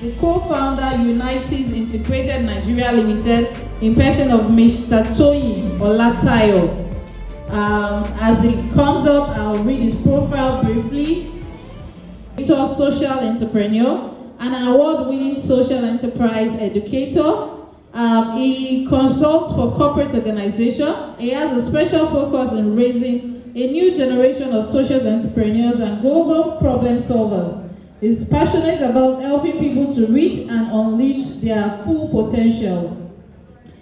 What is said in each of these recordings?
the co-founder, Unites Integrated Nigeria Limited, in person of Mr. Toyin Olatayo. As it comes up, I'll read his profile briefly. He's a social entrepreneur, an award-winning social enterprise educator. He consults for corporate organizations. He has a special focus in raising a new generation of social entrepreneurs and global problem solvers. He's passionate about helping people to reach and unleash their full potentials.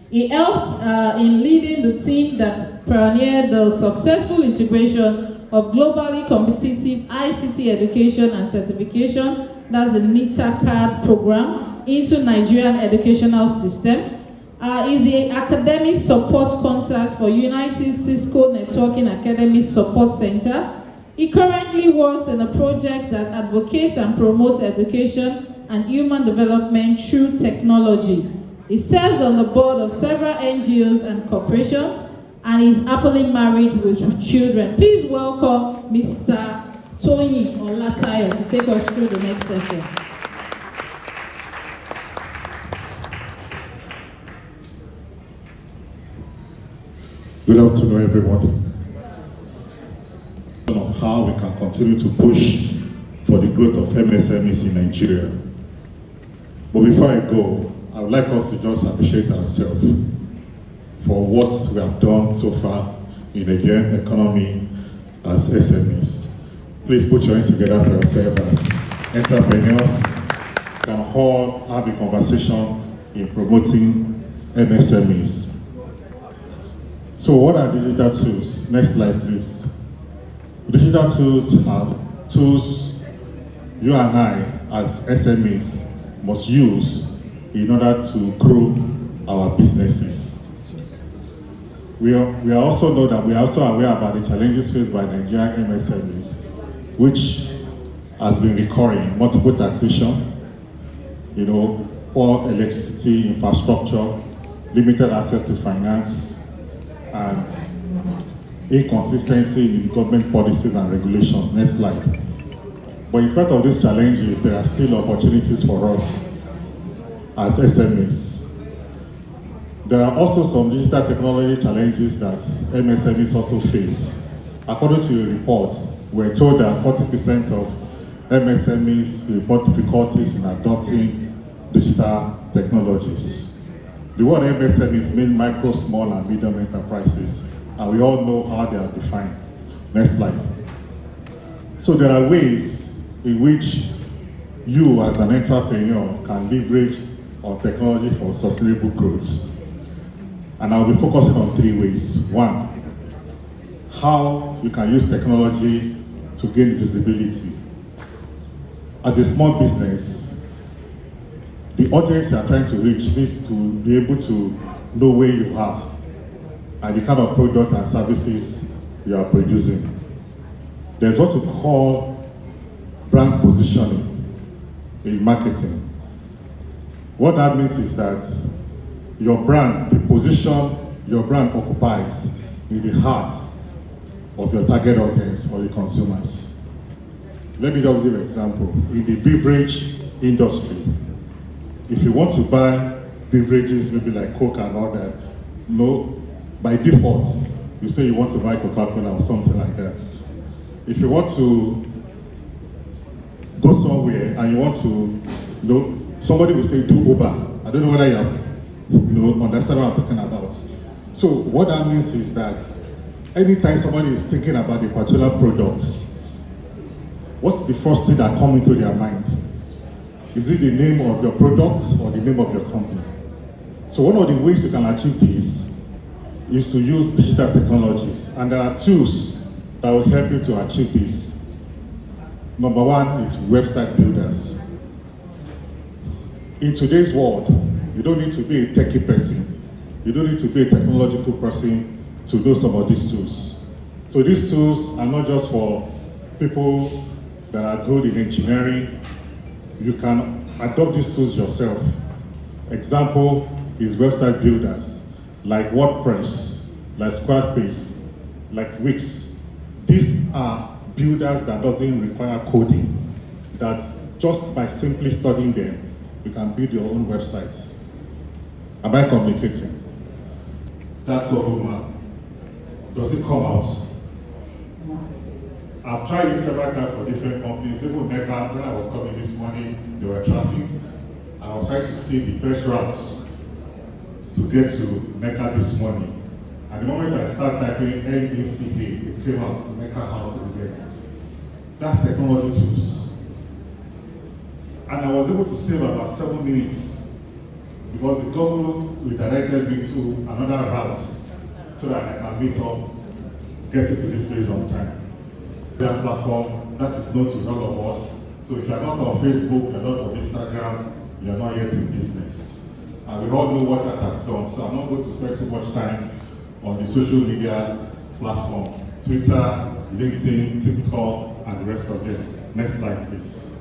He helped in leading the team that pioneered the successful integration of globally competitive ICT education and certification, that's the NITA program, into Nigerian educational system. Is the academic support contact for United Cisco Networking Academy Support Center. He currently works in a project that advocates and promotes education and human development through technology. He serves on the board of several NGOs and corporations and is happily married with children. Please welcome Mr. Toyin Olatayo to take us through the next session. Good afternoon, everyone. Of how we can continue to push for the growth of MSMEs in Nigeria. But before I go, I would like us to just appreciate ourselves for what we have done so far in the Nigerian economy as SMEs. Please put your hands together for yourself as entrepreneurs can all have a conversation in promoting MSMEs. So what are digital tools? Next slide, please. Digital tools are tools you and I as SMEs must use in order to grow our businesses. We also know that we are also aware about the challenges faced by Nigerian MSMEs, which has been recurring: multiple taxation, poor electricity infrastructure, limited access to finance, and inconsistency in government policies and regulations. Next slide. But in spite of these challenges, there are still opportunities for us as SMEs. There are also some digital technology challenges that MSMEs also face. According to the reports, we're told that 40% of MSMEs report difficulties in adopting digital technologies. The word MSMEs means micro, small, and medium enterprises, and we all know how they are defined. Next slide. So there are ways in which you as an entrepreneur can leverage on technology for sustainable growth. And I'll be focusing on 3 ways. 1, how you can use technology to gain visibility. As a small business, the audience you are trying to reach needs to be able to know where you are and the kind of product and services you are producing. There's what we call brand positioning in marketing. What that means is that your brand, the position your brand occupies in the hearts of your target audience or the consumers. Let me just give an example. In the beverage industry, if you want to buy beverages, maybe like Coke and all that, by default, you say you want to buy Coca-Cola or something like that. If you want to go somewhere and you want to, somebody will say do Uber. I don't know whether you have, understand what I'm talking about. So what that means is that anytime somebody is thinking about a particular product, what's the first thing that comes into their mind? Is it the name of your product or the name of your company? So one of the ways you can achieve this is to use digital technologies. And there are tools that will help you to achieve this. Number 1 is website builders. In today's world, you don't need to be a techie person. You don't need to be a technological person to know some of these tools. So these tools are not just for people that are good in engineering. You can adopt these tools yourself. Example is website builders like WordPress, like Squarespace, like Wix. These are builders that doesn't require coding, that just by simply studying them, you can build your own website. Am I communicating? That Google map, does it come out? I've tried it several times for different companies. Even Neca, when I was coming this morning, there were traffic. And I was trying to see the best routes to get to Neca this morning. And the moment I started typing NECA, it came out, Neca House Events. That's technology tools. And I was able to save about 7 minutes because the Google redirected me to another route so that I can meet up, get into this place on time. That platform that is known to all of us. So if you're not on Facebook, you're not on Instagram, you're not yet in business. And we all know what that has done. So I'm not going to spend too much time on the social media platform, Twitter, LinkedIn, TikTok, and the rest of them. Next slide, please.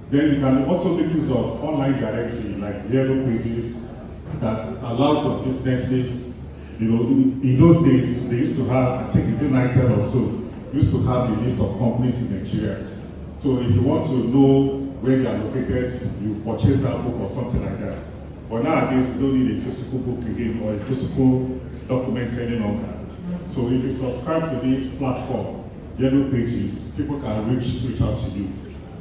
Then you can also make use of online directory like Yellow Pages that allows your businesses. You know, in those days, they used to have, I think it's in 19 or so, used to have a list of companies in Nigeria. So if you want to know where they are located, you purchase that book or something like that. But nowadays, you don't need a physical book again or a physical document any longer. So if you subscribe to this platform, Yellow Pages, people can reach out to you.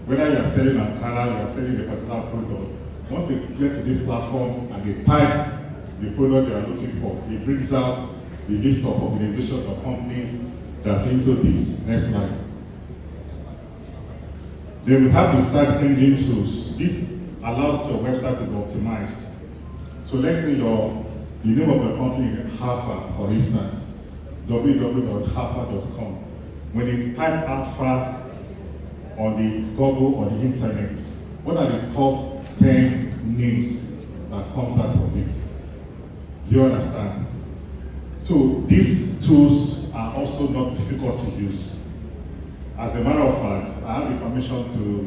Whether you are selling Ankara, you are selling a particular product, once they get to this platform and they type the product they are looking for, it brings out the list of organizations or companies that are into this. Next slide. Then we have the search engine tools. This allows your website to be optimized. So let's say the name of the company is Alpha, for instance, www.alpha.com. When you type Alpha on the Google or the internet, what are the top 10 names that comes out of it? Do you understand? So these tools are also not difficult to use. As a matter of fact, I have information to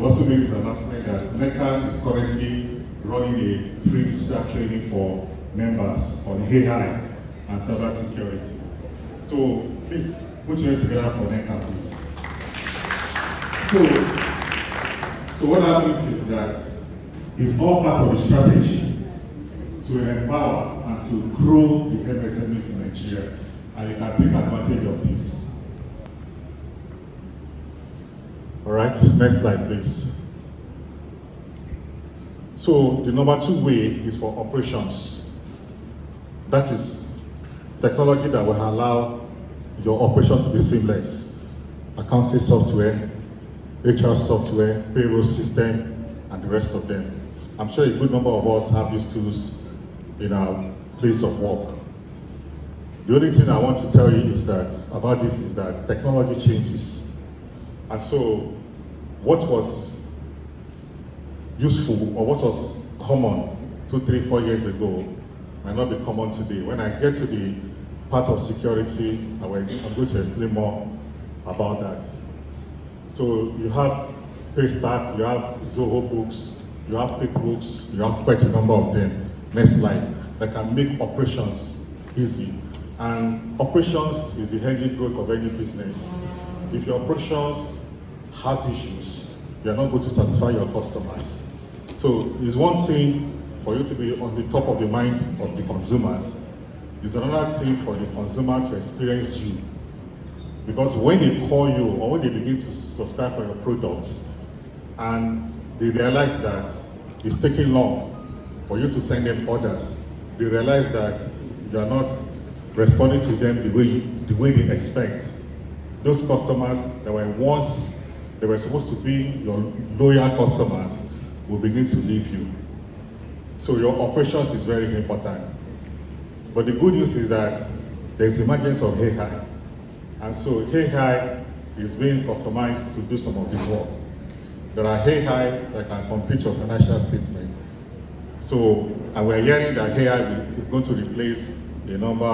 also make this announcement that NECA is currently running a free digital training for members on AI and cybersecurity. So please put your hands together for NECA, please. So what happens is that it's all part of the strategy to empower and to grow the MSMEs in Nigeria, and you can take advantage of this. All right, next slide, please. So the number 2 way is for operations. That is technology that will allow your operation to be seamless. Accounting software, HR software, payroll system, and the rest of them. I'm sure a good number of us have these tools in our place of work. The only thing I want to tell you is that about this is that technology changes. And so what was useful or what was common 2, 3, 4 years ago might not be common today. When I get to the part of security, I'm going to explain more about that. So you have Paystack, you have Zoho Books, you have QuickBooks, you have quite a number of them. Next slide. That can make operations easy. And operations is the engine growth of any business. If your operations has issues, you are not going to satisfy your customers. So it's one thing for you to be on the top of the mind of the consumers. It's another thing for the consumer to experience you. Because when they call you or when they begin to subscribe for your products and they realize that it's taking long for you to send them orders, they realize that you are not responding to them the way they expect. Those customers that were once, they were supposed to be your loyal customers, will begin to leave you. So your operations is very important. But the good news is that there's emergence of AI. And so AI is being customized to do some of this work. There are AI that can complete your financial statements. So, and we're hearing that AI is going to replace a number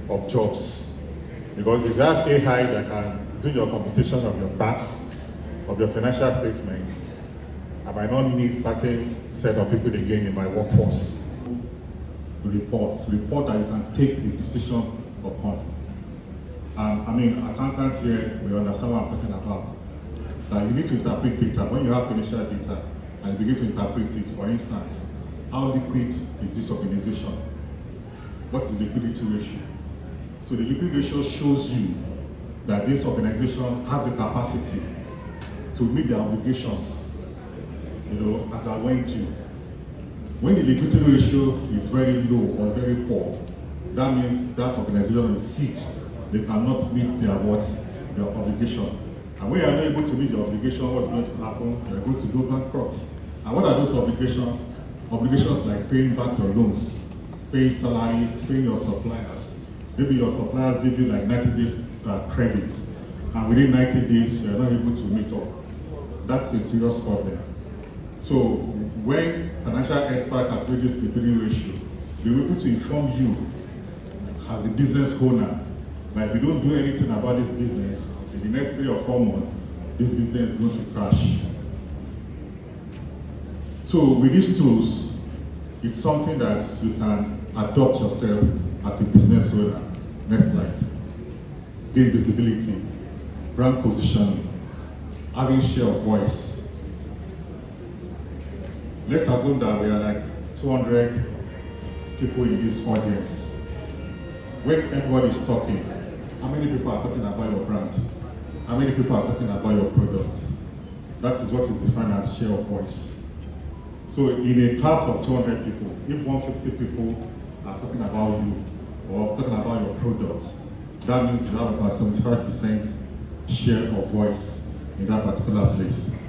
of jobs. Because if you have AI that can do your computation of your tax, of your financial statements, I might not need certain set of people again in my workforce. Report that you can take a decision upon. I mean, accountants here, we understand what I'm talking about. that you need to interpret data. When you have financial data and you begin to interpret it, for instance, how liquid is this organization? What's the liquidity ratio? So the liquidity ratio shows you that this organization has the capacity to meet their obligations, as I went to. When the liquidity ratio is very low or very poor, that means that organization is sick. They cannot meet their obligation. And when you are not able to meet your obligation, what's going to happen? You are going to go bankrupt. And what are those obligations? Obligations like paying back your loans, paying salaries, paying your suppliers. Maybe your suppliers give you like 90 days credits, and within 90 days you are not able to meet up. That's a serious problem. So when financial experts calculate this liquidity ratio, they will be able to inform you as a business owner that if you don't do anything about this business, in the next 3 or 4 months, this business is going to crash. So with these tools, it's something that you can adopt yourself as a business owner. Next slide. Gain visibility, brand positioning, having share of voice. Let's assume that we are like 200 people in this audience. When everybody is talking, how many people are talking about your brand? How many people are talking about your products? That is what is defined as share of voice. So in a class of 200 people, if 150 people are talking about you or talking about your products, that means you have about 75% share of voice in that particular place.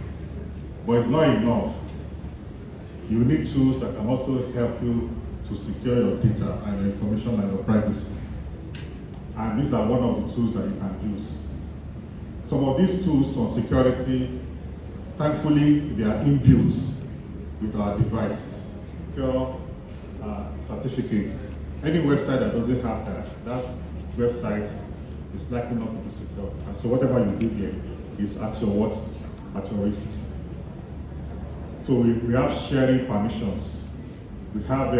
But it's not enough. You need tools that can also help you to secure your data and your information and your privacy. And these are one of the tools that you can use. Some of these tools on security, thankfully, they are inbuilt with our devices. Secure certificates. Any website that doesn't have that website is likely not to be secure. And so whatever you do there is at your risk. So we have sharing permissions. We have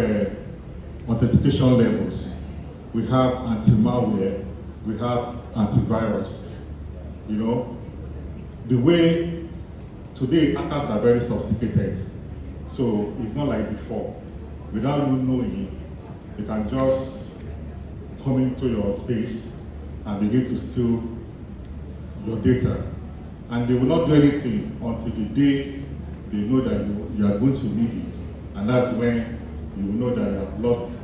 authentication levels. We have anti-malware. We have antivirus. The way today hackers are very sophisticated. So it's not like before. Without you knowing, they can just come into your space and begin to steal your data. And they will not do anything until the day they know that you are going to need it. And that's when you will know that you have lost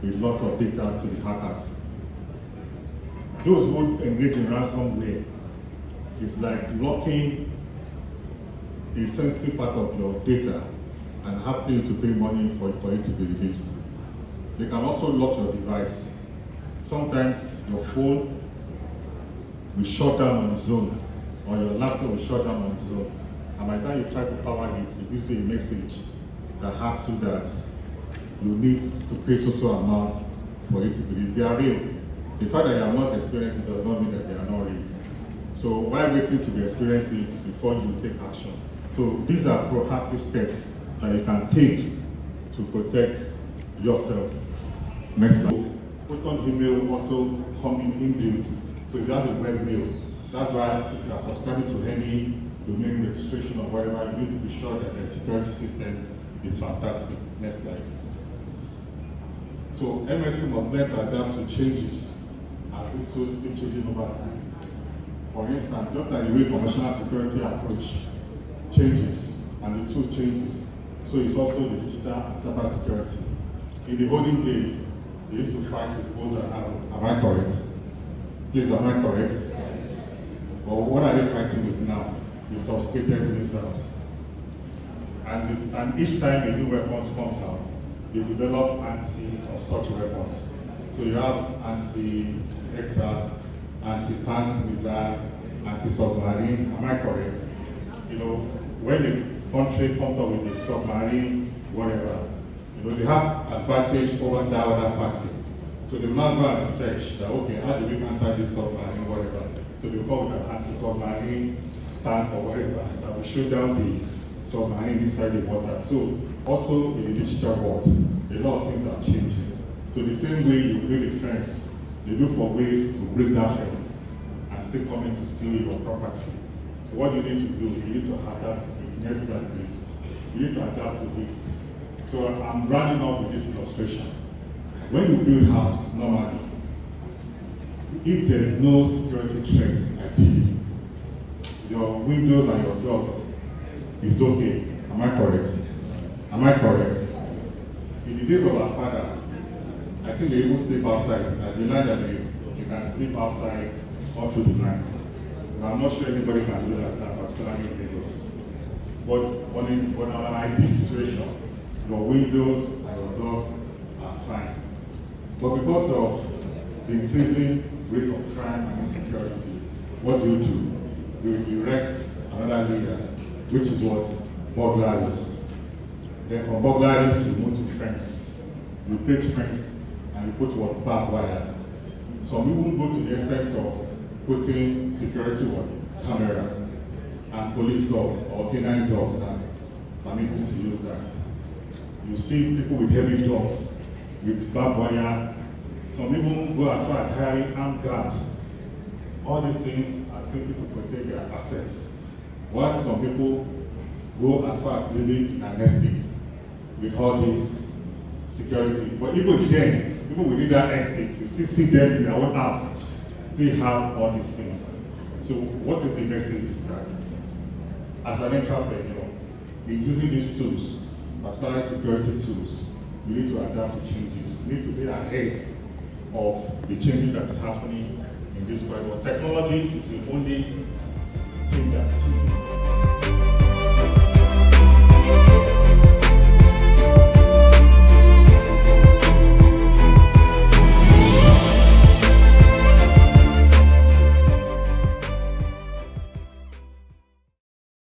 a lot of data to the hackers. Those who engage in ransomware is like locking a sensitive part of your data and asking you to pay money for it to be released. They can also lock your device. Sometimes your phone will shut down on its own, or your laptop will shut down on its own. And by the time you try to power it, it gives you a message that asks you that you need to pay so amount for it to be real. They are real. The fact that you have not experienced it does not mean that they are not real. So why waiting to experience it before you take action? So these are proactive steps that you can take to protect yourself. Next slide. Proton email also coming inbuilt. So if you have a web mail, that's why if you are subscribing to any domain registration or whatever, you need to be sure that the security system is fantastic. Next slide. So MSC must learn to adapt to changes as these tools keep changing over time. For instance, just like the way conventional security approach changes and the tool changes, so it's also the digital and cyber security. In the olden days, they used to fight with bows and arrows. Am I correct? Please, am I correct? Or what are they fighting with now? The sophisticated missiles. And each time a new weapon comes out, they develop anti of such weapons. So you have anti-aircraft, anti-tank missile, anti-submarine. Am I correct? When a country comes up with a submarine, whatever, they have advantage over that other party. So they will now go and research that, okay, how do we counter this submarine, whatever. So they come with an anti-submarine tank or whatever that will shoot down the submarine inside the water. So also in the digital world, a lot of things are changing. So the same way you build a fence, they look for ways to break that fence and still come in to steal your property. So what you need to do, you need to adapt to it. Next like this. You need to adapt to this. So I'm rounding up with this illustration. When you build house, normally, if there's no security threats ideally, your windows and your doors is okay. Am I correct? Am I correct? In the days of our father, I think they even sleep outside. We learned that you can sleep outside up to the night. But I'm not sure anybody can do that, particularly in Lagos. But on an ideal situation, your windows and your doors are fine. But because of the increasing rate of crime and insecurity, what do? You erect another layers, which is what? Burglaries. Then from burglaries, you move to fence. You create fence and you put what? Barbed wire. Some people go to the extent of putting security cameras and police dog or canine dogs and permitting to use that. You see people with heavy dogs with barbed wire. Some people go as far as hiring armed guards. All these things are simply to protect their assets. While some people go as far as living in an estate with all this security. But even then, even within that estate, you still see them in their own house, still have all these things. So what is the message is that as an entrepreneur, in using these tools, particularly security tools, you need to adapt to changes. You need to be ahead of the changes that's happening in this world. Technology is the only thing that